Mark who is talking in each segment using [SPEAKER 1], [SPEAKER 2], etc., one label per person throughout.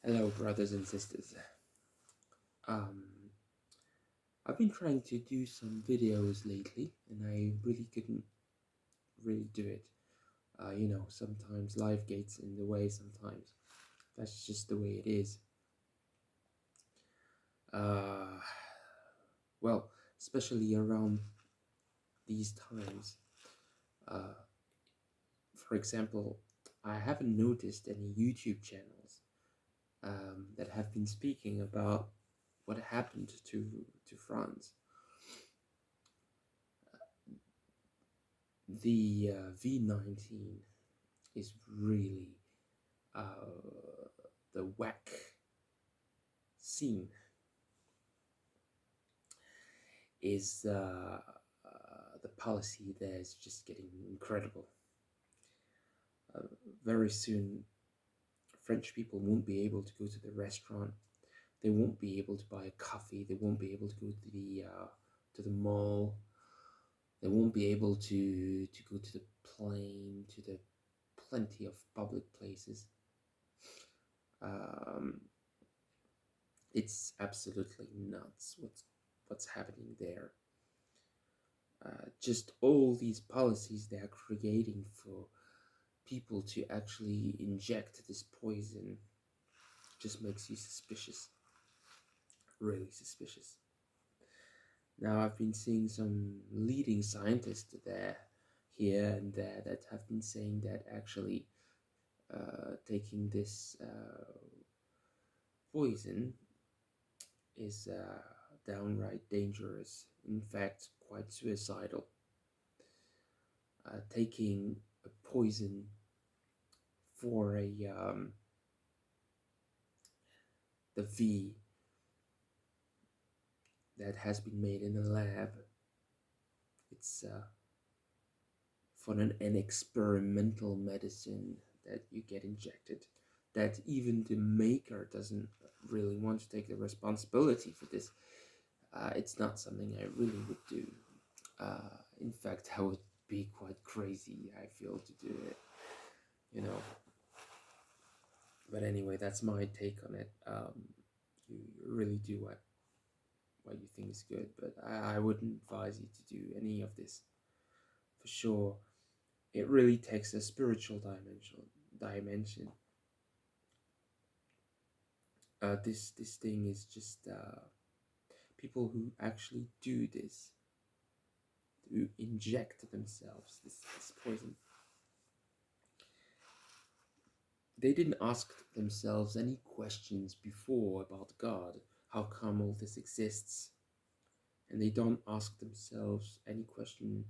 [SPEAKER 1] Hello, brothers and sisters. Um, I've been trying to do some videos lately, and I really couldn't really do it. Sometimes life gets in the way. Sometimes that's just the way it is. Uh, well, especially around these times. Uh, for example, I haven't noticed any YouTube channels that have been speaking about what happened to France. The V19 is really the wack scene is the policy there is just getting incredible. Very soon, French people won't be able to go to the restaurant. They won't be able to buy a coffee. They won't be able to go to the mall. They won't be able to go to the plane, to the plenty of public places. Um, it's absolutely nuts what's happening there. Just all these policies they are creating for people to actually inject this poison just makes you suspicious, really suspicious. Now, I've been seeing some leading scientists there, here and there, that have been saying that actually taking this poison is downright dangerous, in fact, quite suicidal. Taking a poison for the V that has been made in a lab. It's for an experimental medicine that you get injected, that even the maker doesn't really want to take the responsibility for this. It's not something I really would do. In fact, I would be quite crazy, I feel, to do it, you know. But anyway, that's my take on it. You really do what you think is good, but I wouldn't advise you to do any of this. For sure, it really takes a spiritual dimension. This thing is just people who actually do this, who inject themselves this poison. They didn't ask themselves any questions before about God. How come all this exists? And they don't ask themselves any question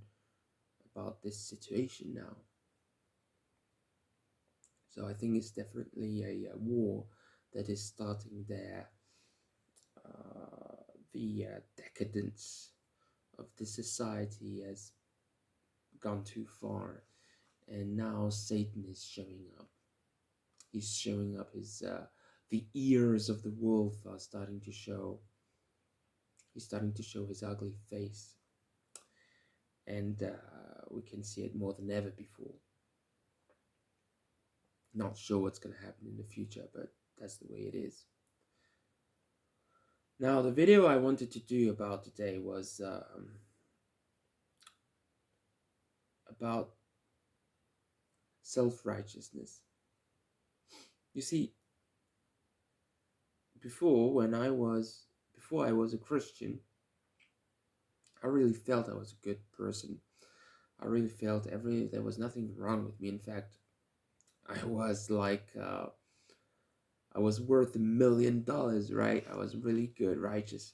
[SPEAKER 1] about this situation now. So I think it's definitely a war that is starting there. The decadence of the society has gone too far, and now Satan is showing up. He's showing up. The ears of the wolf are starting to show. He's starting to show his ugly face, and we can see it more than ever before. Not sure what's going to happen in the future, but that's the way it is. Now, the video I wanted to do about today was about self-righteousness. You see, before I was a Christian, I really felt I was a good person. I really felt there was nothing wrong with me. In fact, I was like I was worth $1 million, right? I was really good, righteous.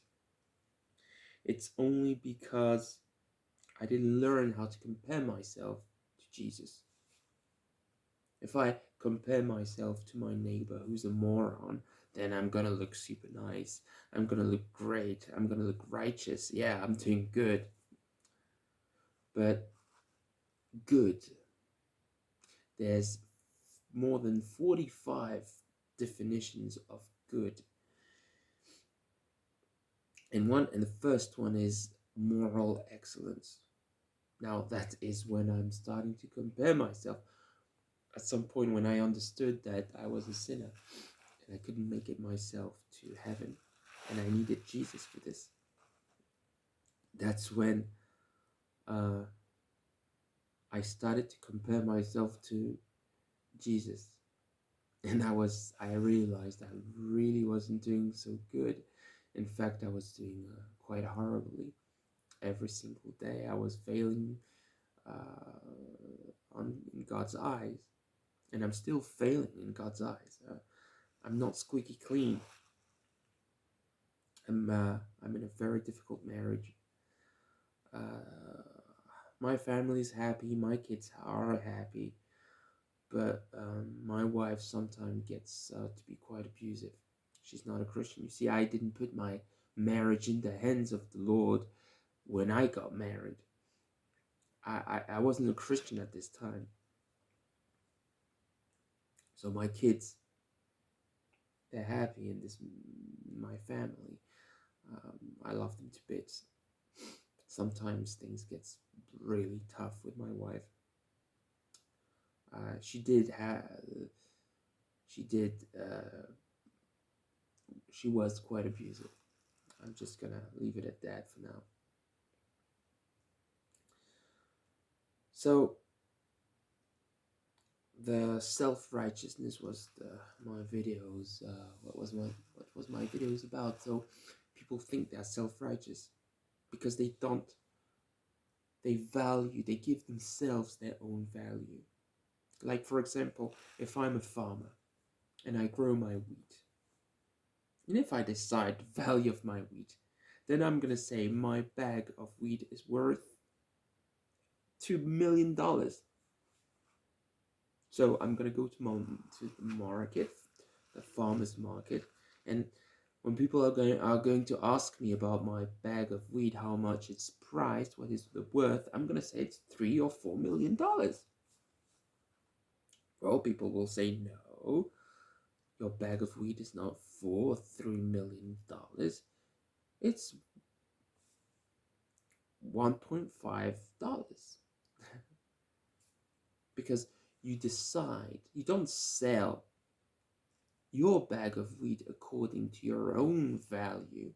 [SPEAKER 1] It's only because I didn't learn how to compare myself to Jesus. If I compare myself to my neighbor who's a moron, then I'm gonna look super nice. I'm gonna look great. I'm gonna look righteous. Yeah, I'm doing good. But good, there's more than 45 definitions of good. And the first one is moral excellence. Now that is when I'm starting to compare myself. At some point when I understood that I was a sinner, and I couldn't make it myself to heaven, and I needed Jesus for this. That's when uh, I started to compare myself to Jesus, and I realized I really wasn't doing so good. In fact, I was doing quite horribly. Every single day I was failing in God's eyes, and I'm still failing in God's eyes. I'm not squeaky clean. I'm in a very difficult marriage. Uh, my family's happy, my kids are happy, but my wife sometimes gets to be quite abusive. She's not a Christian. You see, I didn't put my marriage in the hands of the Lord when I got married. I wasn't a Christian at this time. So my kids, they're happy in my family. I love them to bits. Sometimes things gets really tough with my wife. She did have, she did, she was quite abusive. I'm just gonna leave it at that for now. So the self-righteousness was my videos. What was my videos about? So people think they're self-righteous because they don't. They give themselves their own value. Like, for example, if I'm a farmer and I grow my wheat, and if I decide the value of my wheat, then I'm gonna say my bag of wheat is worth $2 million. So I'm gonna go to the market, the farmer's market, and when people are going to ask me about my bag of wheat, how much it's priced, what is the worth, I'm gonna say it's $3 or $4 million. Well, people will say no. Your bag of wheat is not $4 or $3 million. It's $1.5. Because you don't sell your bag of wheat according to your own value.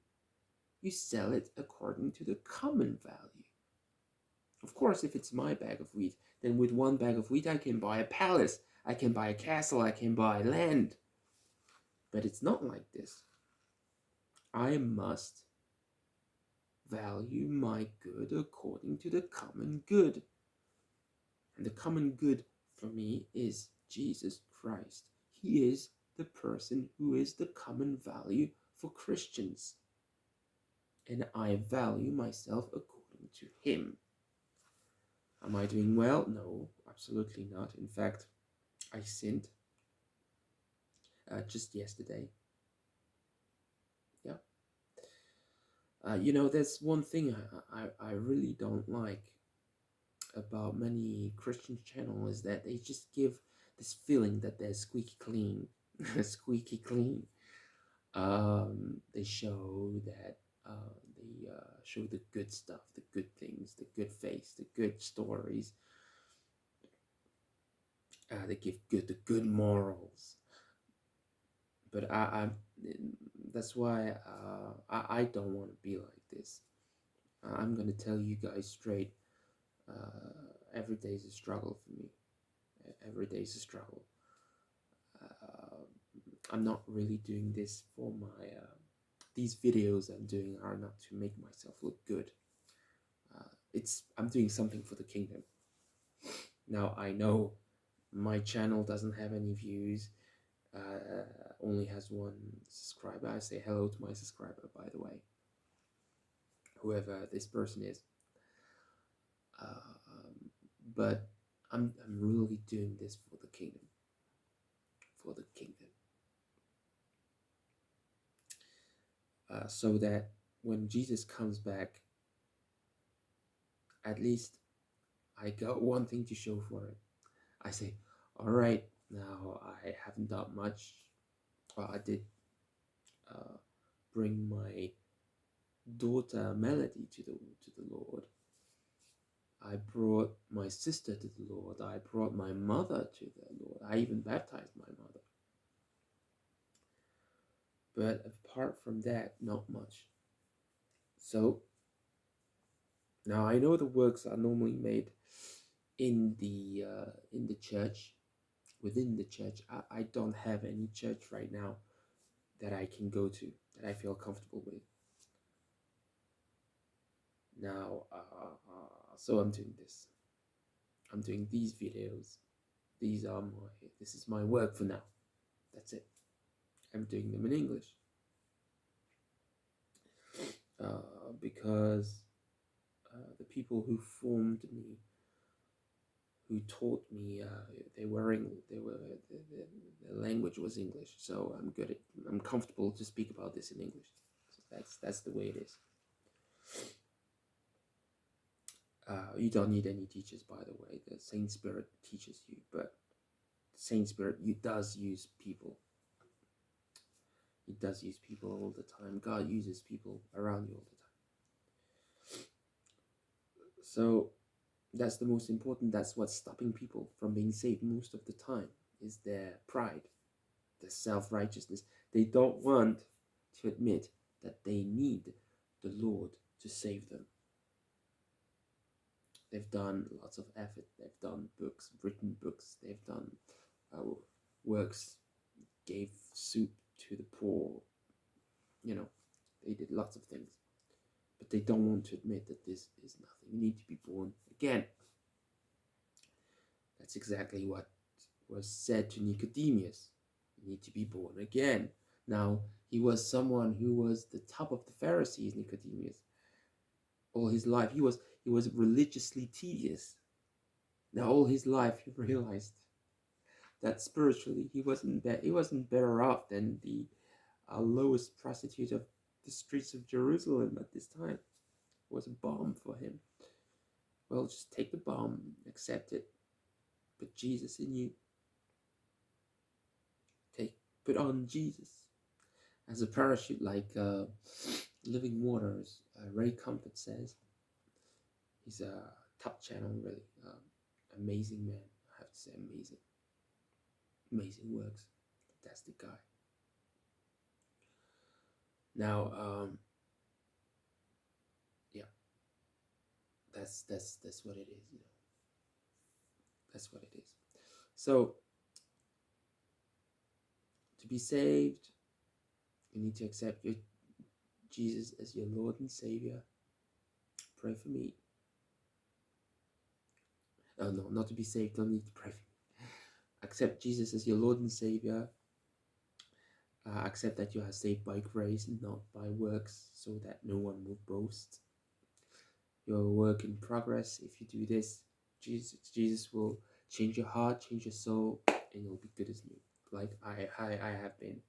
[SPEAKER 1] You sell it according to the common value. Of course, if it's my bag of wheat, then with one bag of wheat I can buy a palace, I can buy a castle, I can buy land. But it's not like this. I must value my good according to the common good. And the common good for me is Jesus Christ. He is the person who is the common value for Christians. And I value myself according to him. Am I doing well? No, absolutely not. In fact, I sinned just yesterday. Yeah. There's one thing I really don't like about many Christian channels is that they just give this feeling that they're squeaky clean. Squeaky clean. They show that they show the good stuff, the good things, the good face, the good stories. They give the good morals. But that's why I don't want to be like this. I'm gonna tell you guys straight. Every day is a struggle for me. Every day is a struggle. I'm not really doing this for my. These videos I'm doing are not to make myself look good. I'm doing something for the kingdom. Now I know my channel doesn't have any views. Only has one subscriber. I say hello to my subscriber, by the way, whoever this person is. But I'm really doing this for the kingdom. For the kingdom. So that when Jesus comes back, at least I got one thing to show for it. I say, all right, now I haven't done much. Well, I did bring my daughter Melody to the Lord. I brought my sister to the Lord. I brought my mother to the Lord. I even baptized my mother. But apart from that, not much. So now I know the works are normally made in the church, within the church. I don't have any church right now that I can go to that I feel comfortable with. Now, so I'm doing this. I'm doing these videos. This is my work for now. That's it. I'm doing them in English because the people who formed me, who taught me, the language was English. So I'm comfortable to speak about this in English. So that's the way it is. You don't need any teachers, by the way. The Saint Spirit teaches you, but the Saint Spirit does use people. He does use people all the time. God uses people around you all the time. So that's the most important. That's what's stopping people from being saved most of the time, is their pride, their self-righteousness. They don't want to admit that they need the Lord to save them. They've done lots of effort. They've done books, written books. They've done works, gave soup to the poor. They did lots of things. But they don't want to admit that this is nothing. You need to be born again. That's exactly what was said to Nicodemus. You need to be born again. Now, he was someone who was the top of the Pharisees, Nicodemus. All his life, he was religiously tedious. Now, all his life, he realized that spiritually he wasn't better off than the lowest prostitute of the streets of Jerusalem at this time. It was a bomb for him. Well, just take the bomb, accept it, put Jesus in you. Put on Jesus as a parachute, like Living Waters. Ray Comfort says. He's a top channel, really. Amazing man, I have to say, amazing works. Fantastic guy. Now, yeah, that's what it is. That's what it is. So, to be saved, you need to accept Jesus as your Lord and Savior. Pray for me. Oh no, not to be saved, don't need to pray for me. Accept Jesus as your Lord and Savior. Accept that you are saved by grace, not by works, so that no one will boast. You're a work in progress. If you do this, Jesus will change your heart, change your soul, and you'll be good as new, like I have been.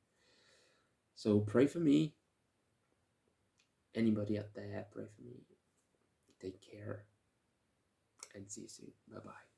[SPEAKER 1] So pray for me. Anybody out there, pray for me. Take care, and see you soon. Bye-bye.